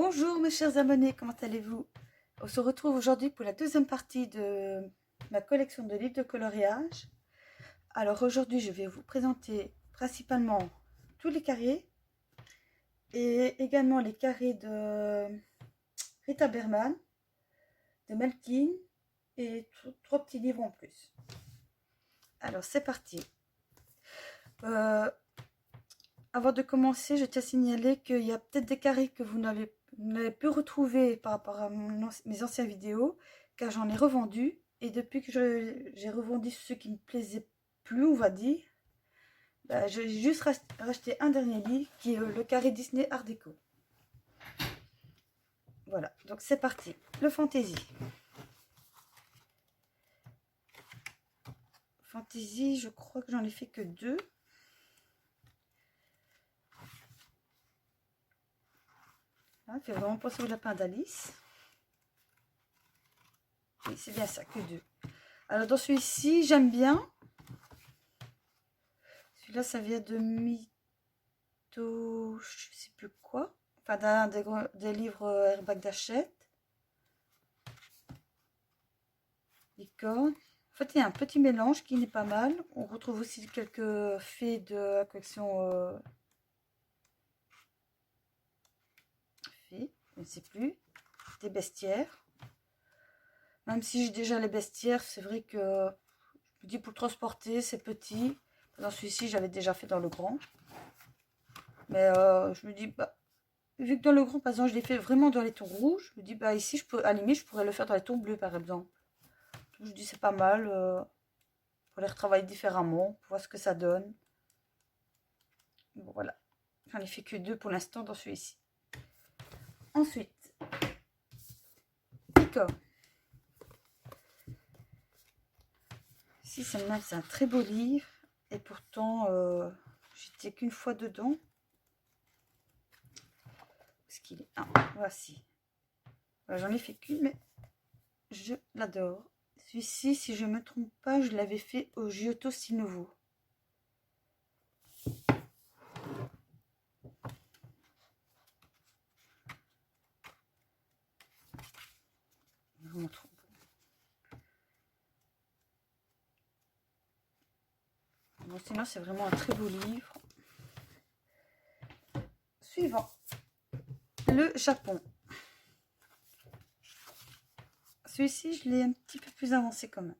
Bonjour mes chers abonnés, comment allez-vous? On se retrouve aujourd'hui pour la deuxième partie de ma collection de livres de coloriage. Alors aujourd'hui je vais vous présenter principalement tous les carrés et également les carrés de Rita Berman, de Melkin et trois petits livres en plus. Alors c'est parti. Avant de commencer, je tiens à signaler qu'il y a peut-être des carrés que vous n'avez pu retrouver par rapport à mes anciennes vidéos, car j'en ai revendu. Et depuis que j'ai revendu ceux qui me plaisaient plus, on va dire, bah, j'ai juste racheté un dernier livre qui est le carré Disney Art Déco. Voilà, donc c'est parti. Le fantasy. Fantasy, je crois que j'en ai fait que 2. Il fait vraiment penser au lapin d'Alice. Oui, c'est bien ça, que 2. Alors dans celui-ci, j'aime bien. Celui-là, ça vient de Mytho, je sais plus quoi. Enfin, d'un des livres Airbag d'Hachette. Licorne. En fait, il y a un petit mélange qui n'est pas mal. On retrouve aussi quelques faits de la collection faits, je ne sais plus. Des bestiaires. Même si j'ai déjà les bestiaires, c'est vrai que je me dis pour le transporter, c'est petit. Dans celui-ci, j'avais déjà fait dans le grand. Mais je me dis, bah, vu que dans le grand, par exemple, je l'ai fait vraiment dans les tons rouges, je me dis, bah ici, à la limite, je pourrais le faire dans les tons bleus, par exemple. Donc, je dis, c'est pas mal pour les retravailler différemment, pour voir ce que ça donne. Bon, voilà. J'en ai fait que 2 pour l'instant dans celui-ci. Ensuite, Picor. Ici, c'est un très beau livre. Et pourtant, j'étais qu'une fois dedans. Parce qu'il est... Ah, voici. J'en ai fait qu'une, mais je l'adore. Celui-ci, si je ne me trompe pas, je l'avais fait au Giotto Sinovo. Je vous montre. Bon, sinon, c'est vraiment un très beau livre. Suivant. Le Japon. Celui-ci, je l'ai un petit peu plus avancé quand même.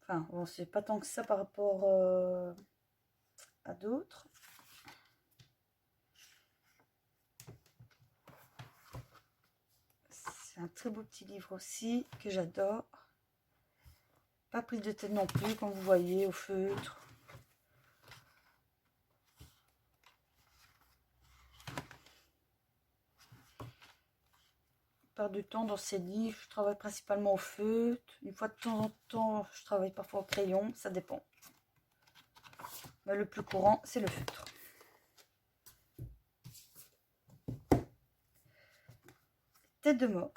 Enfin, bon, c'est pas tant que ça par rapport à d'autres. C'est un très beau petit livre aussi, que j'adore. Pas prise de tête non plus, comme vous voyez, au feutre. La plupart du temps, dans ces livres, je travaille principalement au feutre. Une fois de temps en temps, je travaille parfois au crayon, ça dépend. Mais le plus courant, c'est le feutre. Tête de mort.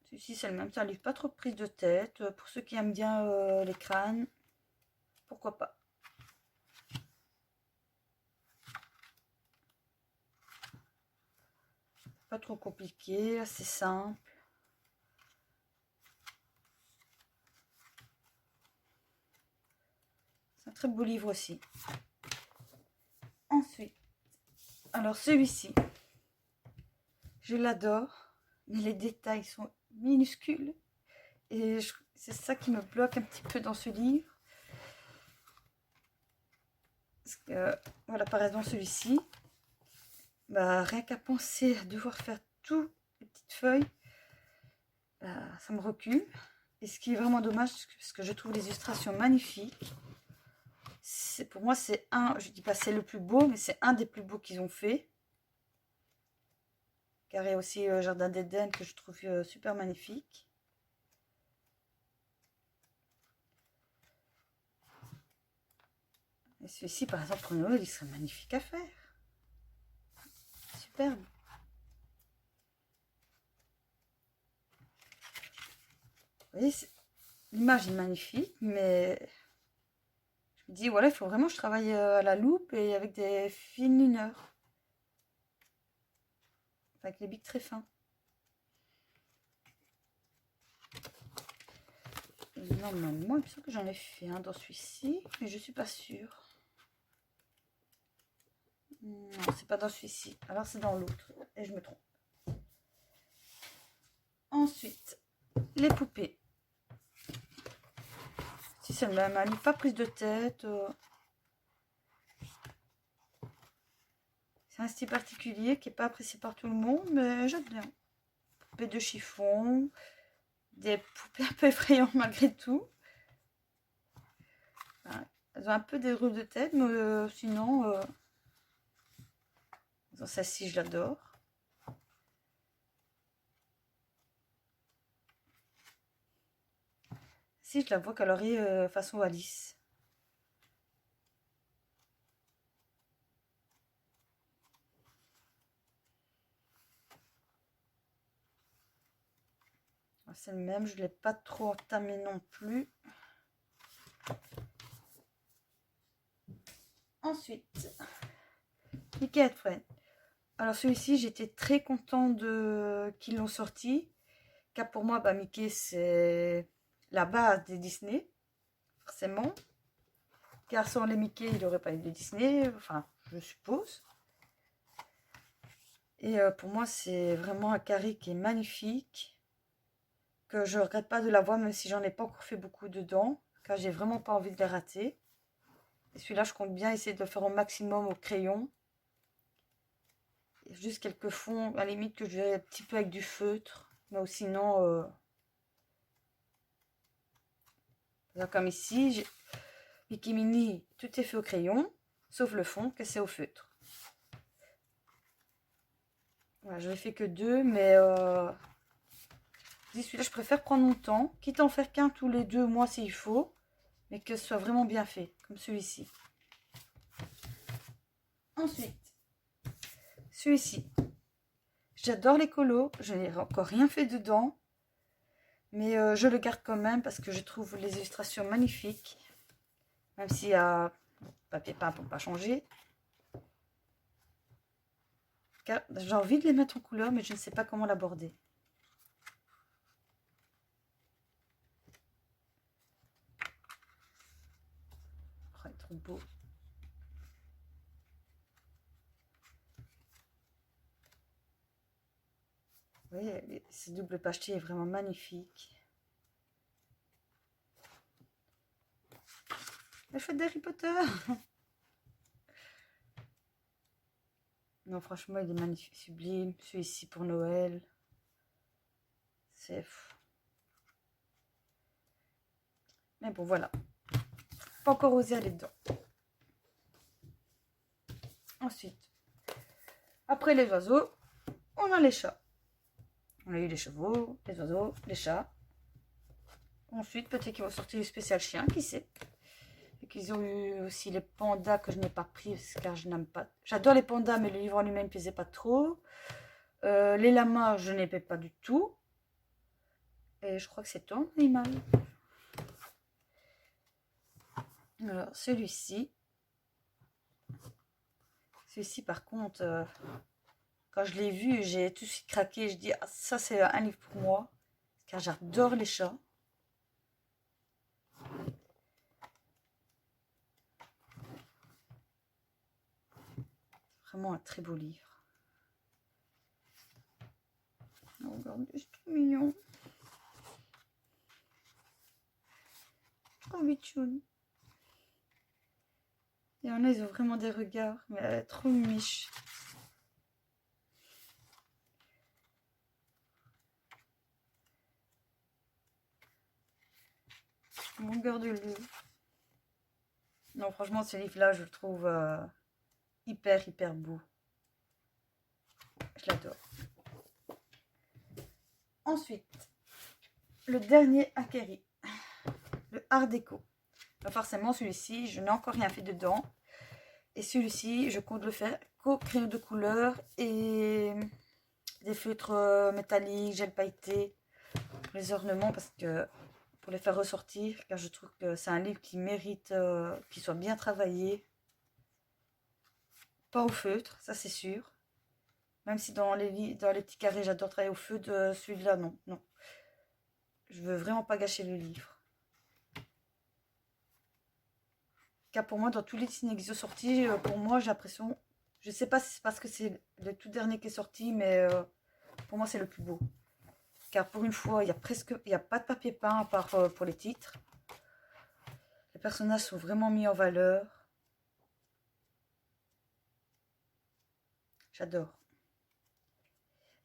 Celui-ci, c'est le même, c'est un livre pas trop prise de tête. Pour ceux qui aiment bien les crânes, pourquoi pas. Pas trop compliqué, assez simple. C'est un très beau livre aussi. Ensuite, alors celui-ci, je l'adore, mais les détails sont minuscules. Et c'est ça qui me bloque un petit peu dans ce livre. Parce que, voilà, par exemple, celui-ci, bah, rien qu'à penser à devoir faire toutes les petites feuilles, bah, ça me recule. Et ce qui est vraiment dommage, parce que je trouve les illustrations magnifiques. Pour moi, c'est je dis pas c'est le plus beau, mais c'est un des plus beaux qu'ils ont fait. Car il y a aussi Jardin d'Éden que je trouve super magnifique. Et celui-ci, par exemple, pour Noël, il serait magnifique à faire. Superbe. Vous voyez, l'image est magnifique, mais me dis, voilà, il faut vraiment que je travaille à la loupe et avec des fines lineurs. Avec les bics très fins. Normalement, il me semble que j'en ai fait un dans celui-ci, mais je suis pas sûre. Non, c'est pas dans celui-ci. Alors c'est dans l'autre. Et je me trompe. Ensuite, les poupées. Si c'est le même, elle n'est pas prise de tête. C'est un style particulier qui n'est pas apprécié par tout le monde, mais j'aime bien. Poupées de chiffon. Des poupées un peu effrayantes malgré tout. Enfin, elles ont un peu des roues de tête, mais sinon... celle-ci, je l'adore. Si, je la vois colorée façon Alice. C'est le même, je ne l'ai pas trop entamé non plus. Ensuite, Mickey and Friends. Alors celui-ci, j'étais très contente qu'ils l'ont sorti. Car pour moi, bah, Mickey, c'est la base des Disney. Forcément. Car sans les Mickey, il n'aurait pas eu de Disney. Enfin, je suppose. Et pour moi, c'est vraiment un carré qui est magnifique. Que je ne regrette pas de l'avoir, même si j'en ai pas encore fait beaucoup dedans. Car j'ai vraiment pas envie de les rater. Et celui-là, je compte bien essayer de le faire au maximum au crayon. Et juste quelques fonds, à la limite, que je vais un petit peu avec du feutre. Mais sinon, comme ici, Mickey Mini, tout est fait au crayon. Sauf le fond, que c'est au feutre. Voilà, je n'ai fait que deux, mais celui-là, je préfère prendre mon temps. Quitte à en faire qu'un tous les 2 mois s'il faut. Mais que ce soit vraiment bien fait, comme celui-ci. Ensuite, celui-ci. J'adore les colos, je n'ai encore rien fait dedans, mais je le garde quand même parce que je trouve les illustrations magnifiques, même s'il y a papier peint pour ne pas changer. Car j'ai envie de les mettre en couleur, mais je ne sais pas comment l'aborder. Oh, il est trop beau. Vous voyez, ce double pacheté est vraiment magnifique. La fête d'Harry Potter. Non, franchement, il est magnifique, sublime. Celui-ci pour Noël. C'est fou. Mais bon, voilà. Pas encore osé aller dedans. Ensuite, après les oiseaux, on a les chats. On a eu les chevaux, les oiseaux, les chats. Ensuite, peut-être qu'ils vont sortir le spécial chien, qui sait. Et qu'ils ont eu aussi les pandas que je n'ai pas pris car je n'aime pas. J'adore les pandas, mais le livre en lui-même ne plaisait pas trop. Les lamas, je n'aimais pas du tout. Et je crois que c'est ton animal. Alors, celui-ci. Celui-ci, par contre, quand je l'ai vu, j'ai tout de suite craqué. Je dis, ah, ça, c'est un livre pour moi. Car j'adore les chats. Vraiment un très beau livre. Oh, regardez, c'est trop mignon. Trop bichoun. Il y en a, ils ont vraiment des regards, mais elle est trop miche. Longueur de livre. Non, franchement, ce livre-là, je le trouve hyper beau. Je l'adore. Ensuite, le dernier acquéri, le Art déco. Alors forcément, celui-ci, je n'ai encore rien fait dedans. Et celui-ci, je compte le faire qu'au crayon de couleur et des feutres métalliques, gel pailleté, pour les ornements, parce que pour les faire ressortir, car je trouve que c'est un livre qui mérite qu'il soit bien travaillé. Pas au feutre, ça c'est sûr. Même si dans les petits carrés, j'adore travailler au feutre, celui-là, non, non. Je veux vraiment pas gâcher le livre. Car pour moi, dans tous les Disney qui sont sortis, pour moi, j'ai l'impression... Je sais pas si c'est parce que c'est le tout dernier qui est sorti, mais pour moi, c'est le plus beau. Car pour une fois, il y a pas de papier peint à part pour les titres. Les personnages sont vraiment mis en valeur. J'adore.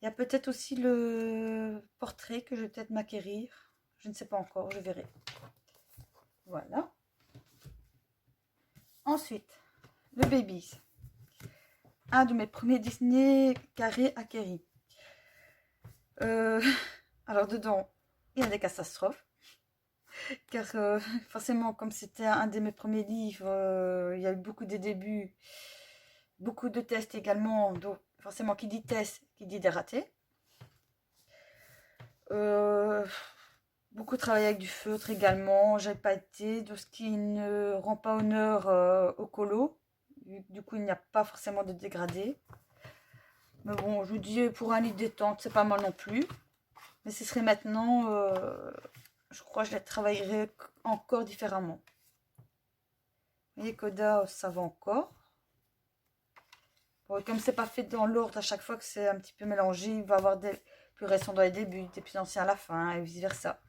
Il y a peut-être aussi le portrait que je vais peut-être m'acquérir. Je ne sais pas encore, je verrai. Voilà. Ensuite, le Babies. Un de mes premiers Disney carrés acquéris. Alors dedans, il y a des catastrophes. Car forcément, comme c'était un de mes premiers livres, il y a eu beaucoup de débuts, beaucoup de tests également. Donc forcément, qui dit test, qui dit des ratés. Beaucoup travaillé avec du feutre également. J'ai pas été de ce qui ne rend pas honneur au colo. Du coup, il n'y a pas forcément de dégradé. Mais bon, je vous dis, pour un livre détente, c'est pas mal non plus. Mais ce serait maintenant, je crois que je les travaillerai encore différemment. Vous voyez, Coda, ça va encore. Bon, comme c'est pas fait dans l'ordre à chaque fois que c'est un petit peu mélangé, il va y avoir des plus récents dans les débuts, des plus anciens à la fin, et vice versa.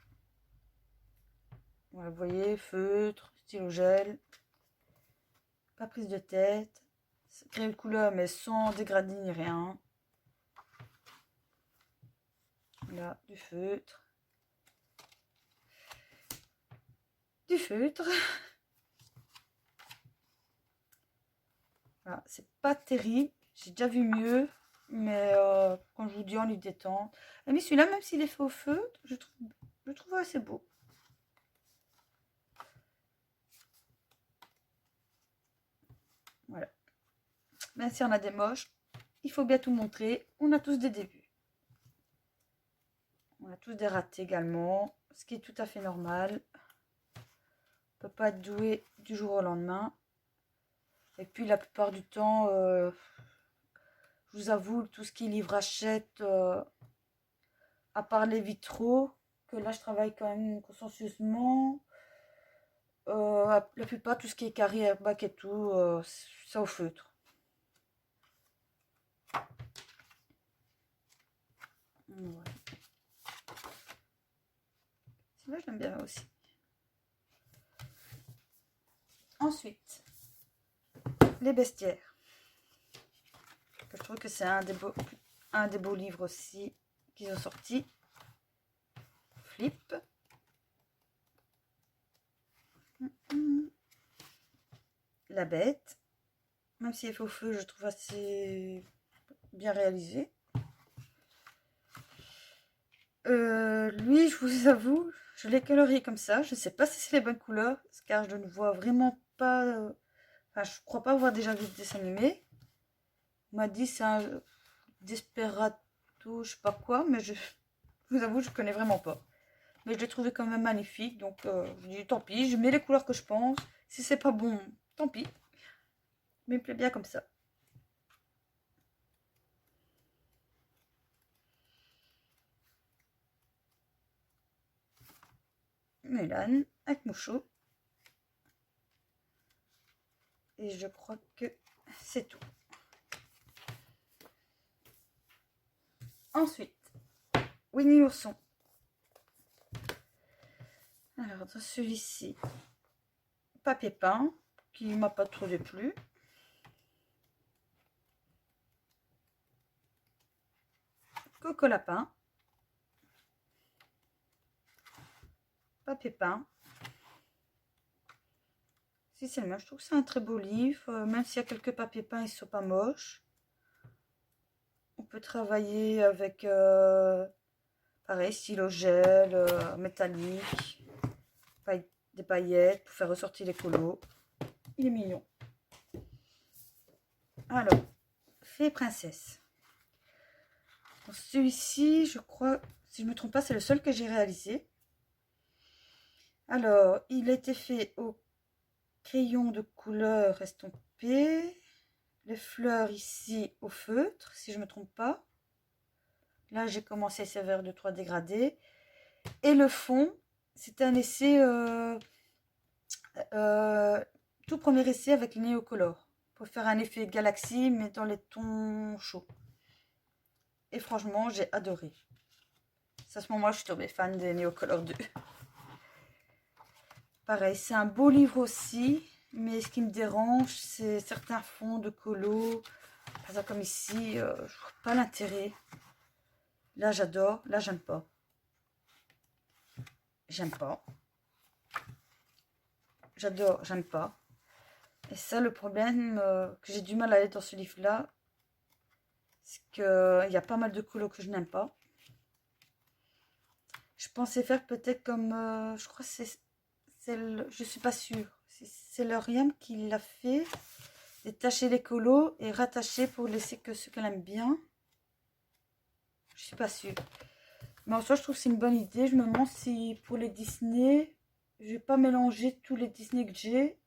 Voilà, vous voyez, feutre, stylo gel, pas prise de tête, créer de couleur mais sans dégradé ni rien. Là, du feutre. Du feutre. Voilà, c'est pas terrible, j'ai déjà vu mieux, mais quand je vous dis en lui détente. Mais celui-là, même s'il est fait au feutre, je trouve assez beau. Voilà. Même si on a des moches, il faut bien tout montrer. On a tous des débuts. On a tous des ratés également, ce qui est tout à fait normal. On ne peut pas être doué du jour au lendemain. Et puis la plupart du temps, je vous avoue, tout ce qui est livre-achète, à part les vitraux, que là je travaille quand même consciencieusement. La plupart, tout ce qui est carré, airbag et tout, c'est au feutre. Voilà. Celui-là, je l'aime bien aussi. Ensuite, les bestiaires. Je trouve que c'est un des beaux livres aussi qu'ils ont sorti. Flip. La bête. Même s'il est fait au feu, je trouve assez bien réalisé. Lui, je vous avoue, je l'ai colorié comme ça. Je ne sais pas si c'est les bonnes couleurs, car je ne vois vraiment pas... Enfin, je crois pas avoir déjà vu le dessin animé. On m'a dit c'est un Desperado, je sais pas quoi, mais je vous avoue, je connais vraiment pas. Mais je l'ai trouvé quand même magnifique, donc je dis tant pis, je mets les couleurs que je pense. Si c'est pas bon, tant pis. Mais il me plaît bien comme ça. Mélane avec Mouchot. Et je crois que c'est tout. Ensuite, Winnie l'ourson. Alors, dans celui-ci, papier peint, qui m'a pas trop déplu. Coco lapin. Papier peint. Si c'est le même, je trouve que c'est un très beau livre. Même s'il y a quelques papiers peints, ils ne sont pas moches. On peut travailler avec, pareil, stylo gel, métallique, des paillettes pour faire ressortir les colos. Il est mignon. Alors, Fée princesse. Celui-ci, je crois, si je ne me trompe pas, c'est le seul que j'ai réalisé. Alors, il a été fait au crayon de couleur estampé. Les fleurs ici au feutre, si je ne me trompe pas. Là, j'ai commencé ces vers de 3 dégradés. Et le fond, c'était un essai, euh, tout premier essai avec le Néocolor. Pour faire un effet galaxie, mais dans les tons chauds. Et franchement, j'ai adoré. C'est à ce moment-là que je suis tombée fan des Néocolor 2. Pareil, c'est un beau livre aussi, mais ce qui me dérange, c'est certains fonds de colo. Par exemple, comme ici, je vois pas l'intérêt. Là, j'adore. Là, j'aime pas. J'aime pas. J'adore, j'aime pas. Et ça, le problème que j'ai du mal à aller dans ce livre-là, c'est qu'il y a pas mal de colos que je n'aime pas. Je pensais faire peut-être comme, je crois que je suis pas sûre. C'est Lauriane qui l'a fait, détacher les colos et rattacher pour laisser que ceux qu'elle aime bien. Je suis pas sûre. Mais en soi, je trouve que c'est une bonne idée. Je me demande si pour les Disney, je vais pas mélanger tous les Disney que j'ai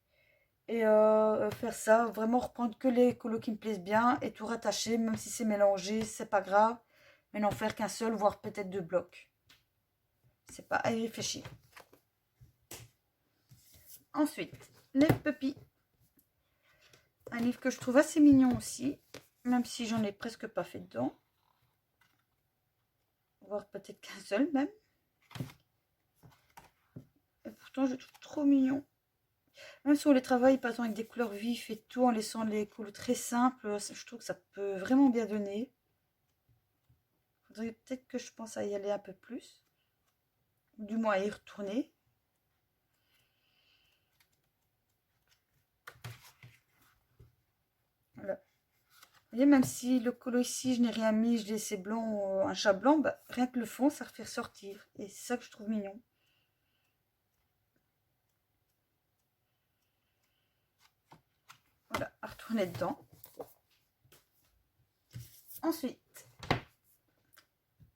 et faire ça, vraiment reprendre que les colos qui me plaisent bien et tout rattacher, même si c'est mélangé, c'est pas grave, mais n'en faire qu'un seul, voire peut-être 2 blocs. C'est pas à y réfléchir. Ensuite, les puppies. Un livre que je trouve assez mignon aussi, même si j'en ai presque pas fait dedans. Voire peut-être qu'un seul même. Et pourtant, je le trouve trop mignon. Même si on les travaille, par exemple, avec des couleurs vives et tout, en laissant les couleurs très simples, je trouve que ça peut vraiment bien donner. Faudrait peut-être que je pense à y aller un peu plus. Ou du moins à y retourner. Voilà. Vous voyez, même si le colo ici, je n'ai rien mis, je l'ai laissé blanc, un chat blanc, bah, rien que le fond, ça refait ressortir. Et c'est ça que je trouve mignon. Voilà, à retourner dedans. Ensuite,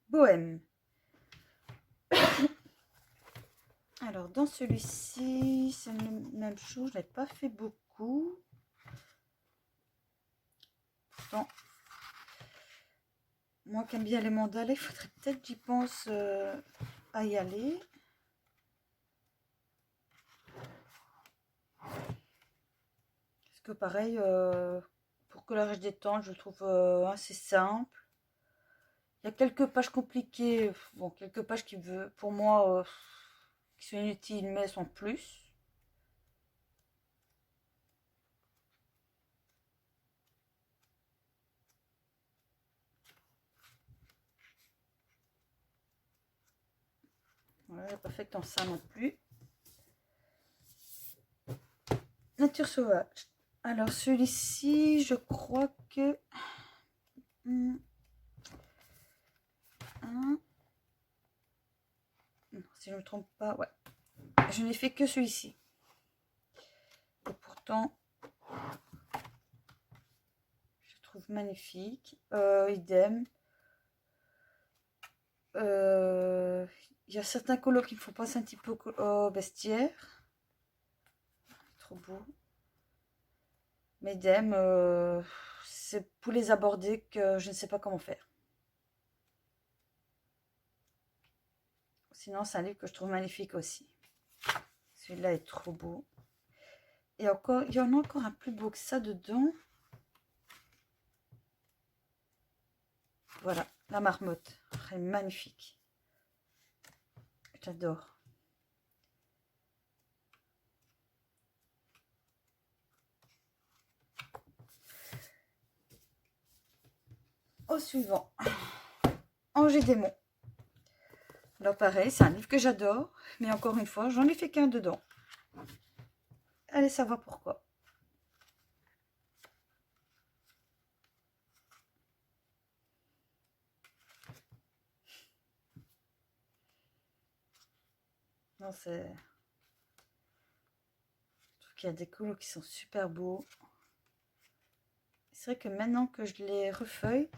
Bohème. Alors, dans celui-ci, c'est la même chose. Je n'ai pas fait beaucoup. Pourtant, moi qui aime bien les mandales, il faudrait peut-être que j'y pense à y aller. Parce que pareil, pour coloriage des temps, je le trouve assez simple. Il y a quelques pages compliquées, bon, quelques pages qui, pour moi, qui sont inutiles, mais elles sont plus. Voilà, pas fait tant ça non plus. Nature sauvage. Alors celui-ci, je crois que... si je ne me trompe pas, ouais. Je n'ai fait que celui-ci. Et pourtant, je trouve magnifique. Idem. Il y a certains colos qui me font penser un petit peu au bestiaire. Trop beau. Mais idem, c'est pour les aborder que je ne sais pas comment faire. Sinon, c'est un livre que je trouve magnifique aussi. Celui-là est trop beau. Et encore, il y en a encore un plus beau que ça dedans. Voilà, la marmotte. Elle est magnifique. J'adore. Au suivant. Angers Démon. Alors pareil, c'est un livre que j'adore. Mais encore une fois, j'en ai fait qu'un dedans. Allez savoir pourquoi. Non, c'est... Je trouve qu'il y a des colos qui sont super beaux. C'est vrai que maintenant que je les refeuille,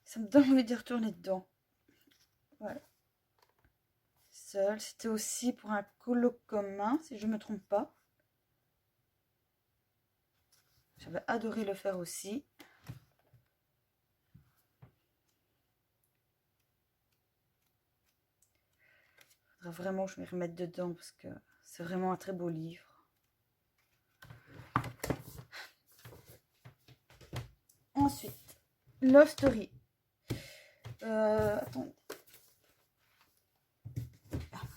ça me donne envie de retourner dedans. Voilà. seule. C'était aussi pour un colo commun, si je ne me trompe pas. J'avais adoré le faire aussi. Faudra vraiment que je me remette dedans parce que c'est vraiment un très beau livre. Ensuite, Love Story. Attendez.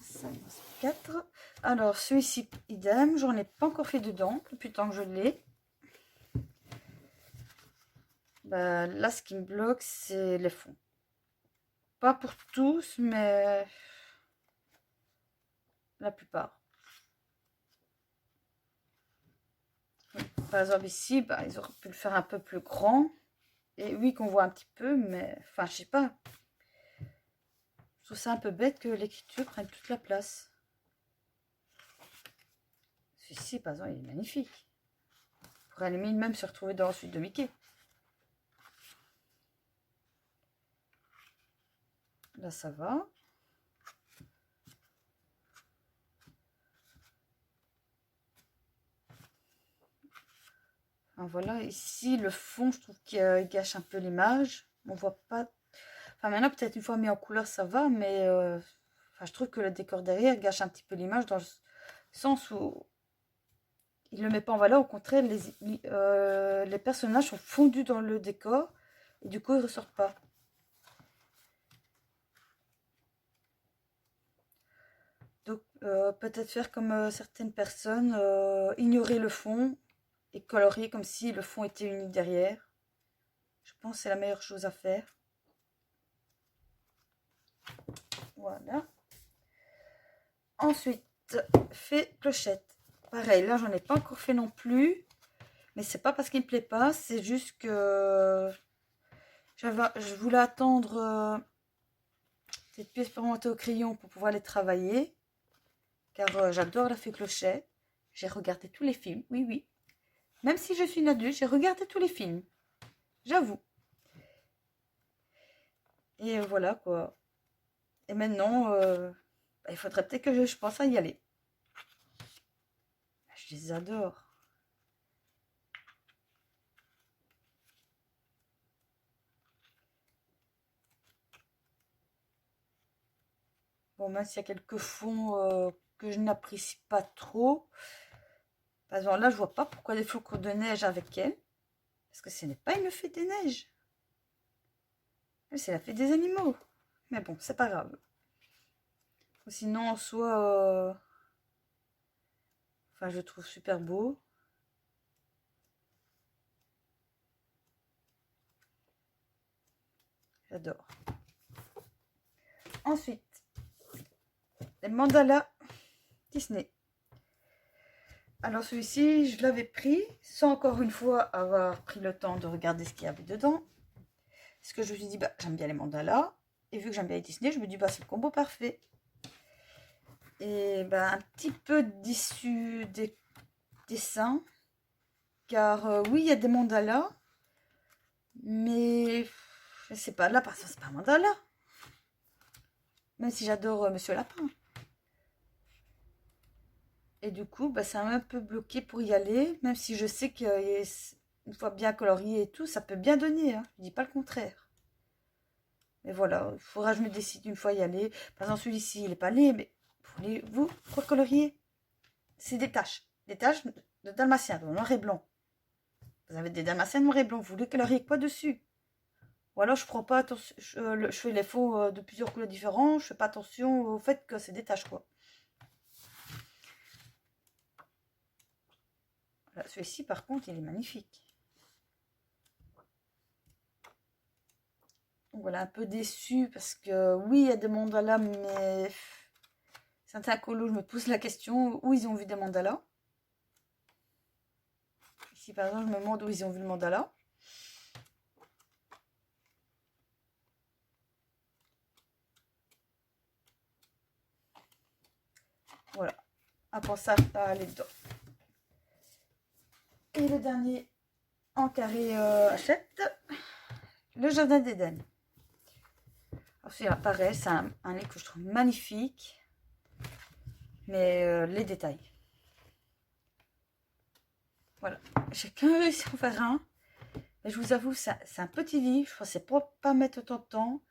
Ça, il en reste 4. Alors, celui-ci, idem. J'en ai pas encore fait dedans depuis le temps que je l'ai. Bah, là, ce qui me bloque, c'est les fonds. Pas pour tous, mais la plupart. Par exemple, ici, bah, ils auraient pu le faire un peu plus grand. Et oui, qu'on voit un petit peu, mais enfin, je sais pas. Je trouve ça un peu bête que l'écriture prenne toute la place. Celui-ci, par exemple, il est magnifique. On pourrait à la limite même se retrouver dans la suite de Mickey. Là, ça va. Enfin, voilà, ici, le fond, je trouve qu'il gâche un peu l'image. On voit pas... Enfin, maintenant, peut-être une fois mis en couleur, ça va, mais enfin, je trouve que le décor derrière gâche un petit peu l'image dans le sens où il ne le met pas en valeur. Au contraire, les personnages sont fondus dans le décor et du coup, ils ne ressortent pas. Donc, peut-être faire comme certaines personnes, ignorer le fond et colorier comme si le fond était uni derrière. Je pense que c'est la meilleure chose à faire. Voilà. Ensuite, fait clochette. Pareil, là, j'en ai pas encore fait non plus. Mais c'est pas parce qu'il me plaît pas, c'est juste que je voulais attendre cette pièce expérimentée au crayon pour pouvoir les travailler. Car j'adore la fée clochette. J'ai regardé tous les films, oui, oui. Même si je suis une adulte, j'ai regardé tous les films. J'avoue. Et voilà quoi. Et maintenant, il faudrait peut-être que je pense à y aller. Je les adore. Bon, même s'il y a quelques fonds que je n'apprécie pas trop. Par exemple, là, je vois pas pourquoi des flocons de neige avec elle. Parce que ce n'est pas une fée des neiges. C'est la fée des animaux. Mais bon, c'est pas grave. Ou sinon, en soi, enfin, je le trouve super beau. J'adore. Ensuite, les mandalas Disney. Alors celui-ci, je l'avais pris sans encore une fois avoir pris le temps de regarder ce qu'il y avait dedans. Parce que je me suis dit, bah, j'aime bien les mandalas. Et vu que j'aime bien les Disney, je me dis, bah, c'est le combo parfait. Et bah, un petit peu déçu des dessins. Car oui, il y a des mandalas. Mais je sais pas, là, par exemple, c'est pas un mandala. Même si j'adore Monsieur Lapin. Et du coup, bah, ça m'a un peu bloqué pour y aller. Même si je sais qu'une fois bien colorié et tout, ça peut bien donner. Hein. Je dis pas le contraire. Mais voilà, il faudra que je me décide une fois y aller. Par exemple, celui-ci, il n'est pas laid, mais voulez-vous recolorier? C'est des taches. Des taches de dalmatien, de noir et blanc. Vous avez des dalmatiens noir et blanc. Vous voulez colorier quoi dessus? Ou alors, je prends pas attention. Je fais les faux de plusieurs couleurs différentes. Je fais pas attention au fait que c'est des taches, quoi. Voilà, celui-ci, par contre, il est magnifique. Donc, voilà, un peu déçu parce que oui, il y a des mandalas, mais certains colos, je me pose la question où ils ont vu des mandalas. Ici, par exemple, je me demande où ils ont vu le mandala. Voilà, à penser à aller dedans. Et le dernier en carré achète, le Jardin d'Éden. Alors celui-là, pareil, c'est un livre que je trouve magnifique. mais les détails. Voilà, j'ai quand même réussi à en faire un. Mais je vous avoue, c'est un petit livre, je pensais pas mettre autant de temps.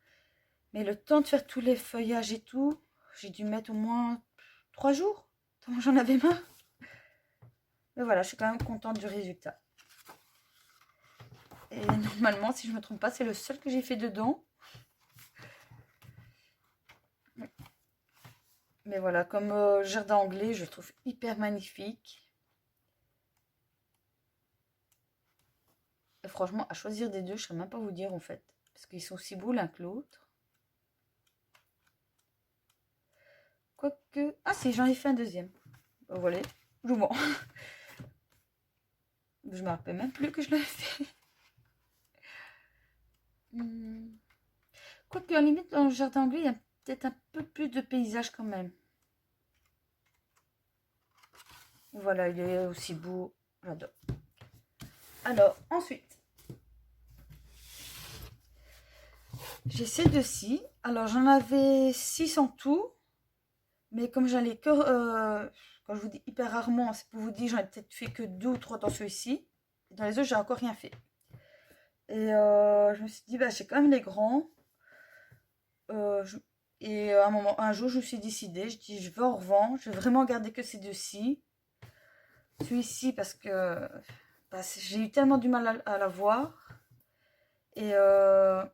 Mais le temps de faire tous les feuillages et tout, j'ai dû mettre au moins 3 jours. Tellement j'en avais marre. Mais voilà, je suis quand même contente du résultat. Et normalement, si je ne me trompe pas, c'est le seul que j'ai fait dedans. Mais voilà, comme jardin anglais, je le trouve hyper magnifique. Et franchement, à choisir des deux, je ne saurais même pas vous dire en fait. Parce qu'ils sont aussi beaux l'un que l'autre. Quoique... Ah si, j'en ai fait un deuxième. Ben, voilà, je mens. Je me rappelle même plus que je l'avais fait. Quoique, à la limite, dans le jardin anglais, il y a peut-être un peu plus de paysage quand même. Voilà, il est aussi beau. J'adore. Alors, ensuite, j'ai ces deux-ci. Alors, j'en avais 6 en tout. Mais comme j'allais que... quand je vous dis hyper rarement, c'est pour vous dire, j'en ai peut-être fait que 2 ou 3 dans celui-ci. Dans les autres, j'ai encore rien fait. Et je me suis dit, bah, j'ai quand même les grands. Euh, je- Et un jour, je me suis décidée. Je dis, je vais en revendre. Je vais vraiment garder que ces deux-ci. Celui-ci, parce que bah, j'ai eu tellement du mal à la voir. Et que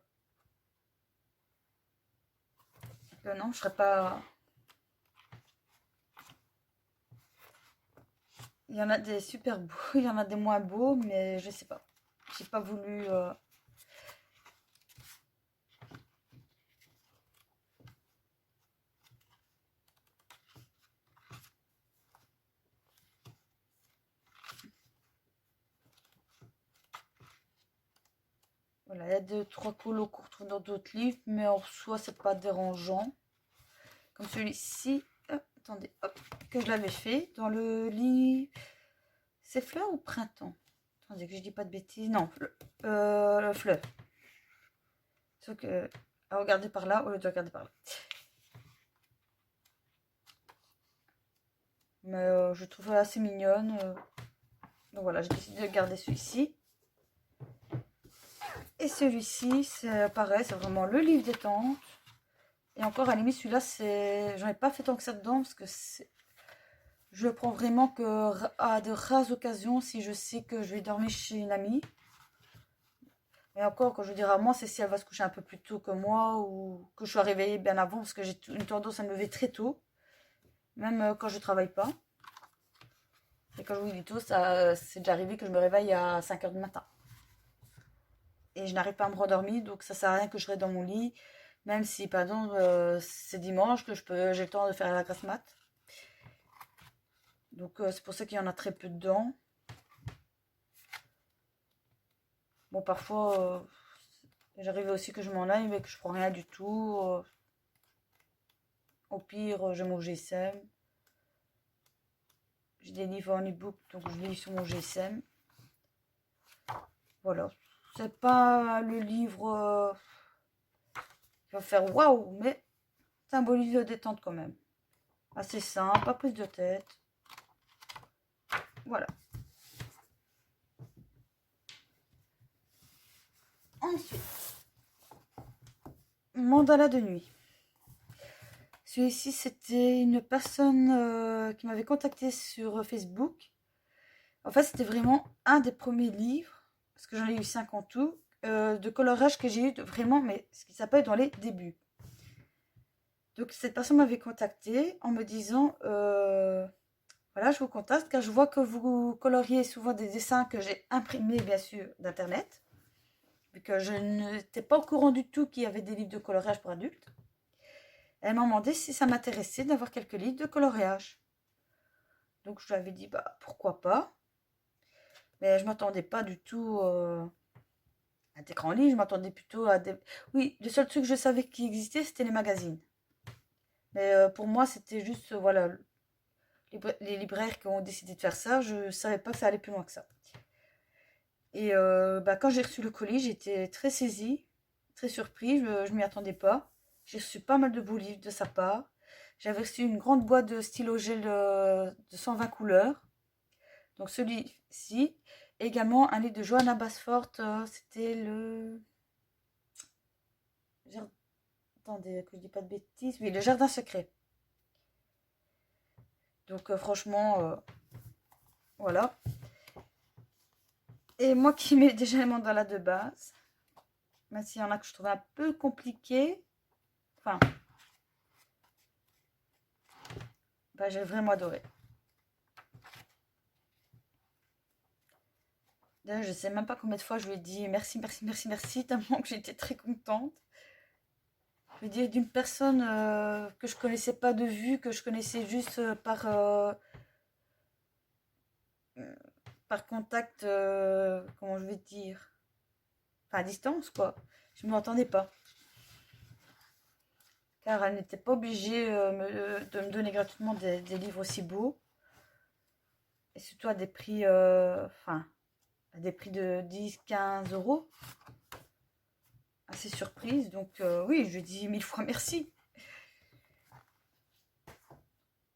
non, je serais pas. Il y en a des super beaux, il y en a des moins beaux, mais je sais pas. J'ai pas voulu. Voilà, il y a deux, trois colos qu'on retrouve dans d'autres livres, mais en soi, c'est pas dérangeant. Comme celui-ci. Attendez, hop, que je l'avais fait dans le livre. C'est fleur ou printemps? Attendez que je dis pas de bêtises. Non, fleur. Sauf que à regarder par là au lieu de regarder par là. Mais je trouve assez mignonne. Donc voilà, j'ai décidé de garder celui-ci. Et celui-ci, c'est pareil, c'est vraiment le livre détente. Et encore, à la limite, celui-là, j'en ai pas fait tant que ça dedans parce que je le prends vraiment que à de rares occasions si je sais que je vais dormir chez une amie. Et encore, quand je dis rarement, c'est si elle va se coucher un peu plus tôt que moi ou que je sois réveillée bien avant parce que j'ai une tendance à me lever très tôt, même quand je travaille pas. Et quand je vous dis tôt, ça, c'est déjà arrivé que je me réveille à 5 heures du matin. Et je n'arrive pas à me rendormir, donc ça sert à rien que je reste dans mon lit, même si, pardon, c'est dimanche que j'ai le temps de faire la grasse mat. Donc c'est pour ça qu'il y en a très peu dedans. Bon, parfois, j'arrive aussi que je m'en aille, mais que je prends rien du tout. Au pire, j'ai mon GSM. J'ai des livres en e-book, donc je lis sur mon GSM. Voilà. C'est pas le livre qui va faire waouh, mais c'est un beau livre de détente quand même. Assez simple, pas prise de tête. Voilà. Ensuite, mandala de nuit. Celui-ci, c'était une personne qui m'avait contacté sur Facebook. En fait, c'était vraiment un des premiers livres, parce que j'en ai eu 5 en tout, de coloriage que j'ai eu vraiment, mais ce qui s'appelle dans les débuts. Donc, cette personne m'avait contacté en me disant voilà, je vous contacte car je vois que vous coloriez souvent des dessins que j'ai imprimés, bien sûr, d'internet, vu que je n'étais pas au courant du tout qu'il y avait des livres de coloriage pour adultes. Elle m'a demandé si ça m'intéressait d'avoir quelques livres de coloriage. Donc, je lui avais dit bah pourquoi pas. Mais je m'attendais pas du tout à des grands livres, je m'attendais plutôt à des... Oui, le seul truc que je savais qui existait, c'était les magazines. Mais pour moi, c'était juste, voilà, les libraires qui ont décidé de faire ça, je ne savais pas que ça allait plus loin que ça. Et bah, quand j'ai reçu le colis, j'étais très saisie, très surprise, je ne m'y attendais pas. J'ai reçu pas mal de beaux livres de sa part. j'avais reçu une grande boîte de stylo gel de 120 couleurs. Donc celui-ci. Également un livre de Johanna Basford. C'était le... Attendez, que je dis pas de bêtises. Oui, le Jardin secret. Donc franchement, voilà. Et moi qui mets déjà les mandalas de base, même s'il y en a que je trouve un peu compliqué. Enfin, bah, j'ai vraiment adoré. D'ailleurs, je sais même pas combien de fois je lui ai dit merci, merci, merci, merci, tellement que j'étais très contente. Je veux dire, d'une personne que je connaissais pas de vue, que je connaissais juste par contact, comment je vais dire, enfin à distance quoi. Je ne m'entendais pas. Car elle n'était pas obligée de me donner gratuitement des livres aussi beaux. Et surtout à des prix, enfin, à des prix de 10-15 euros. Assez surprise. Donc oui, je lui dis 1000 fois merci.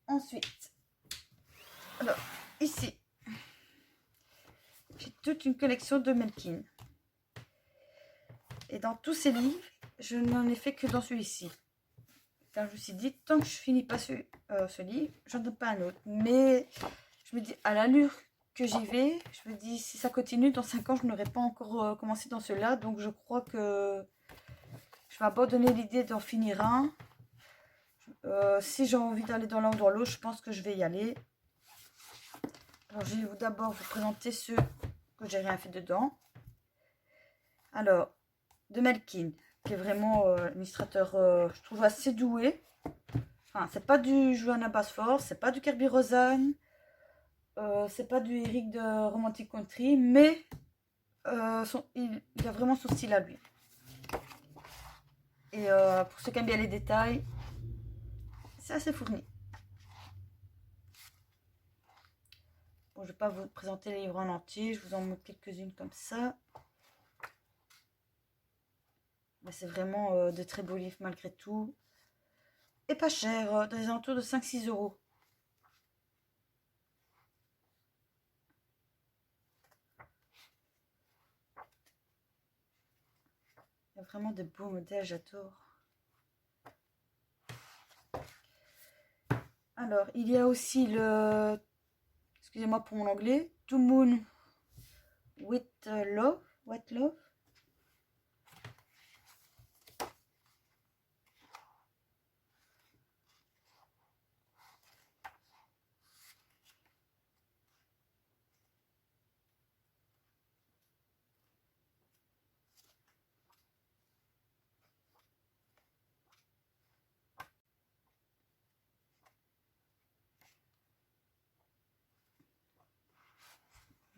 Ensuite, alors, ici, j'ai toute une collection de Melkin. Et dans tous ces livres, je n'en ai fait que dans celui-ci. Car je me suis dit, tant que je finis pas ce livre, j'en donne pas un autre. Mais je me dis, à l'allure que j'y vais, je me dis, si ça continue, dans 5 ans, je n'aurai pas encore commencé dans ceux-là. Donc je crois que je vais abandonner l'idée d'en finir un. Si j'ai envie d'aller dans l'un ou dans l'autre, je pense que je vais y aller. Alors je vais d'abord vous présenter ceux que j'ai rien fait dedans. Alors, de Melkin, qui est vraiment administrateur, je trouve assez doué. Enfin, c'est pas du Johanna Basford, c'est pas du Kirby Rosanne, c'est pas du Eric de Romantic Country, mais il a vraiment son style à lui. Et pour ceux qui aiment bien les détails, c'est assez fourni. Bon, je vais pas vous présenter les livres en entier, je vous en montre quelques-unes comme ça. Mais c'est vraiment de très beaux livres malgré tout. Et pas cher, dans les alentours de 5-6 euros. Il y a vraiment de beaux modèles, j'adore. Alors, il y a aussi le... Excusez-moi pour mon anglais. To Moon with Love. What Love.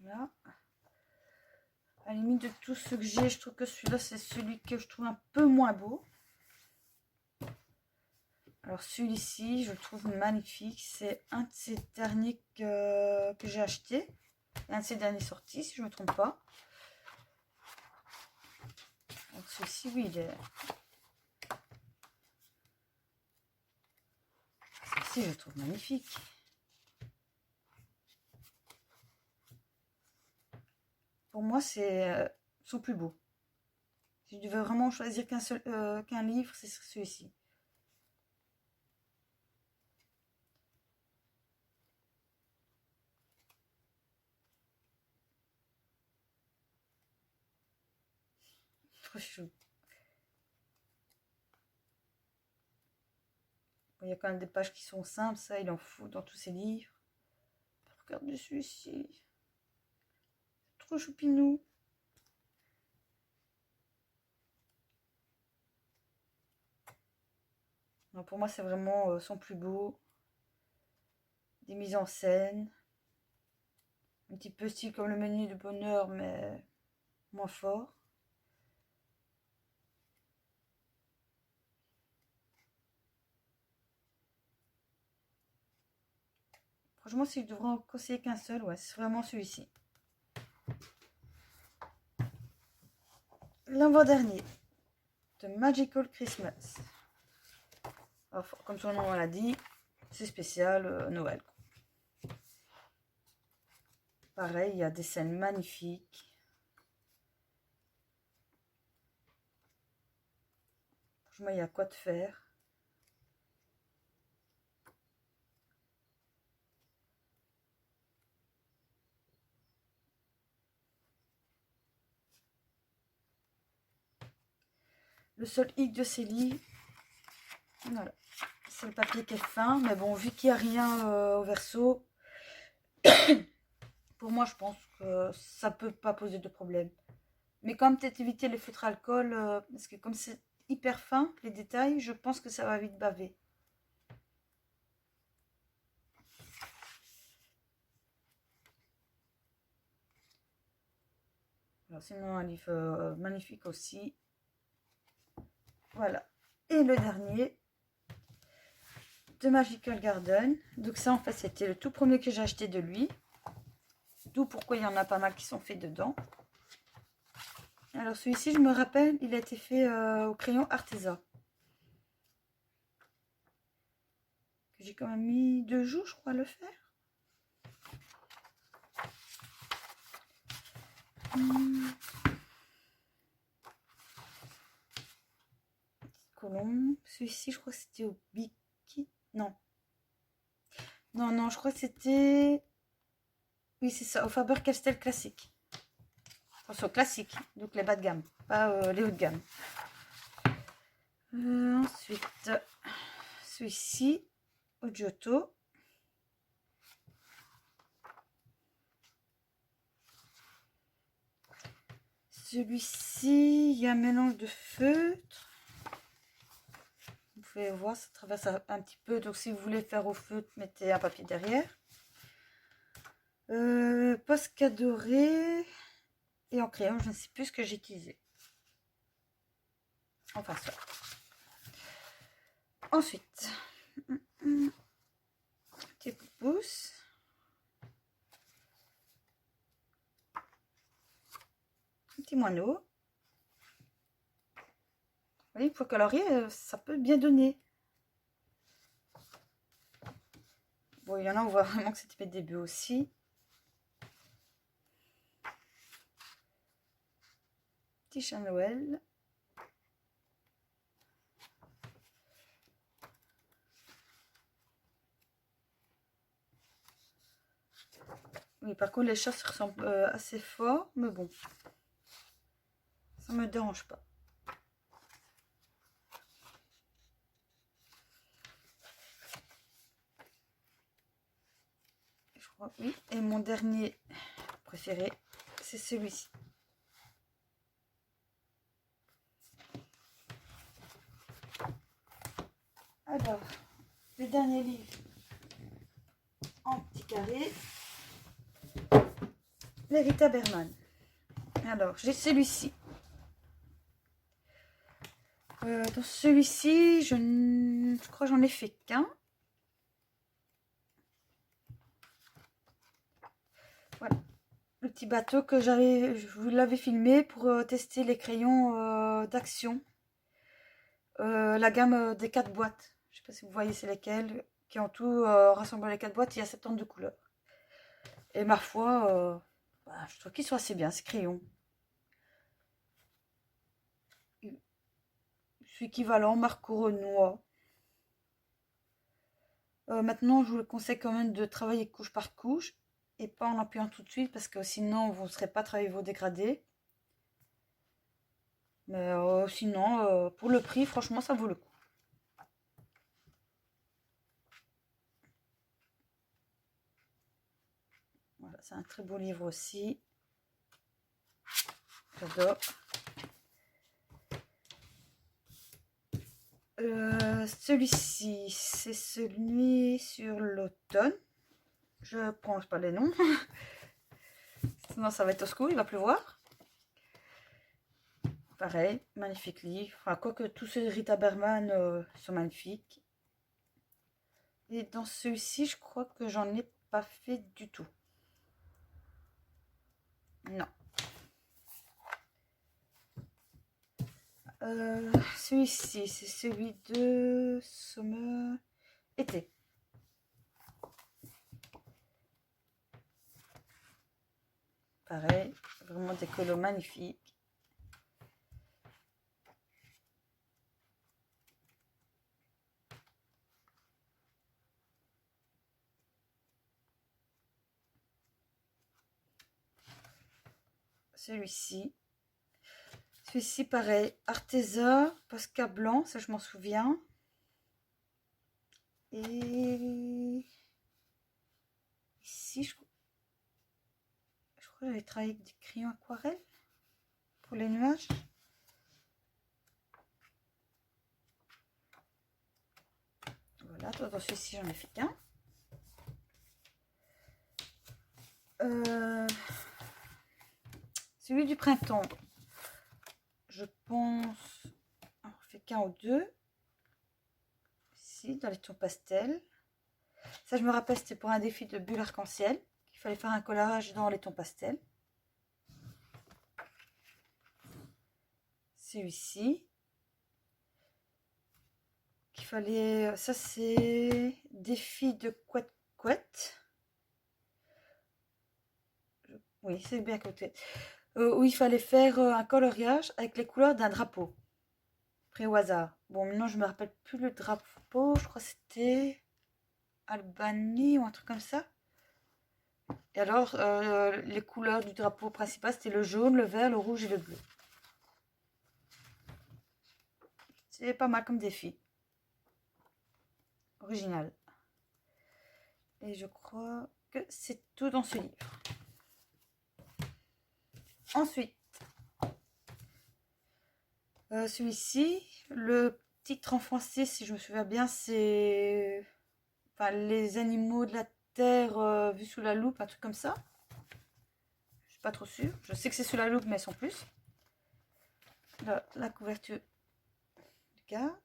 Là. À la limite de tout ce que j'ai, je trouve que celui-là, c'est celui que je trouve un peu moins beau. Alors celui-ci, je le trouve magnifique. C'est un de ces derniers que j'ai acheté. Un de ces derniers sortis, si je ne me trompe pas. Donc celui-ci, oui, il est... Celui-ci, je le trouve magnifique. Pour moi, c'est son plus beau. Si je devais vraiment choisir qu'un livre, c'est celui-ci. Trop chou. Il y a quand même des pages qui sont simples, ça, il en fout dans tous ses livres. Regardez celui-ci. Trop choupinou. Non, pour moi, c'est vraiment son plus beau. Des mises en scène. Un petit peu style comme le menu de bonheur, mais moins fort. Franchement, si je devrais en conseiller qu'un seul, ouais, c'est vraiment celui-ci. L'avant-dernier de Magical Christmas. Alors, comme son nom l'a dit, c'est spécial Noël. Pareil, il y a des scènes magnifiques. Franchement, il y a quoi de faire. Le seul hic de ces livres, voilà, c'est le papier qui est fin. Mais bon, vu qu'il n'y a rien au verso, pour moi, je pense que ça peut pas poser de problème. Mais quand même, peut-être éviter les feutres alcool, parce que comme c'est hyper fin, les détails, je pense que ça va vite baver. Alors, sinon, un livre magnifique aussi. Voilà. Et le dernier, de Magical Garden. Donc ça, en fait, c'était le tout premier que j'ai acheté de lui. D'où pourquoi il y en a pas mal qui sont faits dedans. Alors celui-ci, je me rappelle, il a été fait au crayon Arteza. J'ai quand même mis 2 jours, je crois, à le faire. Colombe. Celui-ci, je crois que c'était au Biki. Non. Non, je crois que c'était... Oui, c'est ça, au Faber-Castell classique. Enfin, classique, donc les bas de gamme, pas les hauts de gamme. Ensuite, celui-ci, au Giotto. Celui-ci, il y a un mélange de feutre. Vous pouvez voir, ça traverse un petit peu. Donc, si vous voulez faire au feutre, mettez un papier derrière. Posca doré. Et en crayon, je ne sais plus ce que j'ai utilisé. Enfin, ça. Ensuite, petit pouce. Petit moineau. Vous voyez, pour colorier, ça peut bien donner. Bon, il y en a, on voit vraiment que c'était le début aussi. Petit chat Noël. Oui, par contre, les chats se ressemblent assez fort, mais bon, ça me dérange pas. Je crois, oui. Et mon dernier préféré, c'est celui-ci. Alors, le dernier livre en petit carré, les Rita Berman. Alors, j'ai celui-ci. Dans celui-ci, je crois que j'en ai fait qu'un. Voilà. Le petit bateau que je vous l'avais filmé pour tester les crayons d'action. La gamme des 4 boîtes. Je ne sais pas si vous voyez c'est lesquelles. Qui en tout, rassemblent les 4 boîtes, il y a 72 couleurs. Et ma foi, je trouve qu'ils sont assez bien, ces crayons. C'est équivalent, Marco Renoir. Maintenant, je vous conseille quand même de travailler couche par couche et pas en appuyant tout de suite parce que sinon, vous ne serez pas travailler vos dégradés. Mais sinon, pour le prix, franchement, ça vaut le coup. Voilà, c'est un très beau livre aussi. J'adore. Celui-ci, c'est celui sur l'automne. Je ne prononce pas les noms. Sinon, ça va être au secours, il va pleuvoir. Pareil, magnifique livre. Enfin, quoique tous ces Rita Berman sont magnifiques. Et dans celui-ci, je crois que j'en ai pas fait du tout. Non. Celui-ci, c'est celui de Summer été. Pareil, vraiment des colos magnifiques. Celui-ci. Celui-ci, pareil, Arteza, Posca blanc, ça je m'en souviens. Et ici, je crois que j'avais travaillé avec des crayons aquarelles pour les nuages. Voilà, dans celui-ci, j'en ai fait qu'un. Celui du printemps, je pense, on fait qu'un ou deux. Ici, dans les tons pastels. Ça, je me rappelle, c'était pour un défi de bulle arc-en-ciel. Il fallait faire un collage dans les tons pastels. Celui-ci. Qu'il fallait... Ça, c'est défi de couette. Oui, c'est bien côté. Où il fallait faire un coloriage avec les couleurs d'un drapeau. Pris au hasard. Bon, maintenant, je me rappelle plus le drapeau. Je crois que c'était Albanie ou un truc comme ça. Et alors, les couleurs du drapeau principal, c'était le jaune, le vert, le rouge et le bleu. C'est pas mal comme défi. Original. Et je crois que c'est tout dans ce livre. Ensuite, celui-ci, le titre en français, si je me souviens bien, c'est enfin, les animaux de la terre vus sous la loupe, un truc comme ça. Je suis pas trop sûre. Je sais que c'est sous la loupe, mais sans plus. Là, la couverture du gars.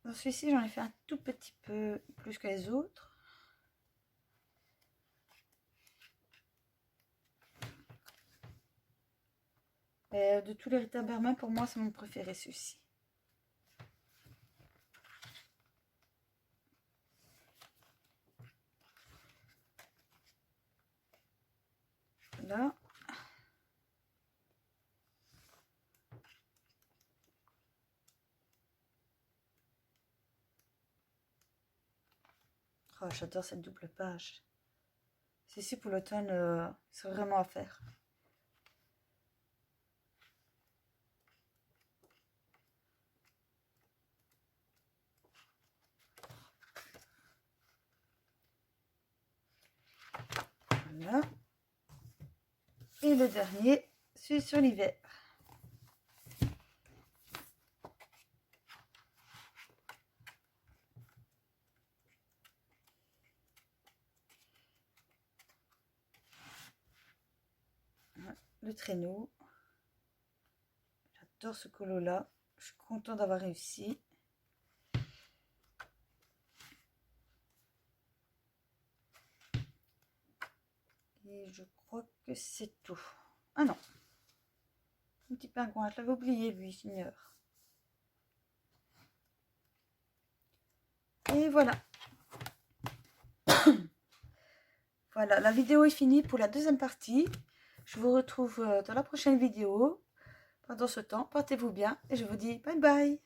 Dans celui-ci, j'en ai fait un tout petit peu plus que les autres. Et de tous les Rita Berman, pour moi, c'est mon préféré, celui-ci. Là. Oh, j'adore cette double page. Ceci pour l'automne, c'est vraiment à faire. Voilà. Et le dernier, celui sur l'hiver. Le traîneau. J'adore ce colo là. Je suis contente d'avoir réussi. Et je crois que c'est tout. Ah non. Un petit pingouin, je l'avais oublié lui, j'ignore. Et voilà. Voilà, la vidéo est finie pour la deuxième partie. Je vous retrouve dans la prochaine vidéo. Pendant ce temps, portez-vous bien et je vous dis bye bye.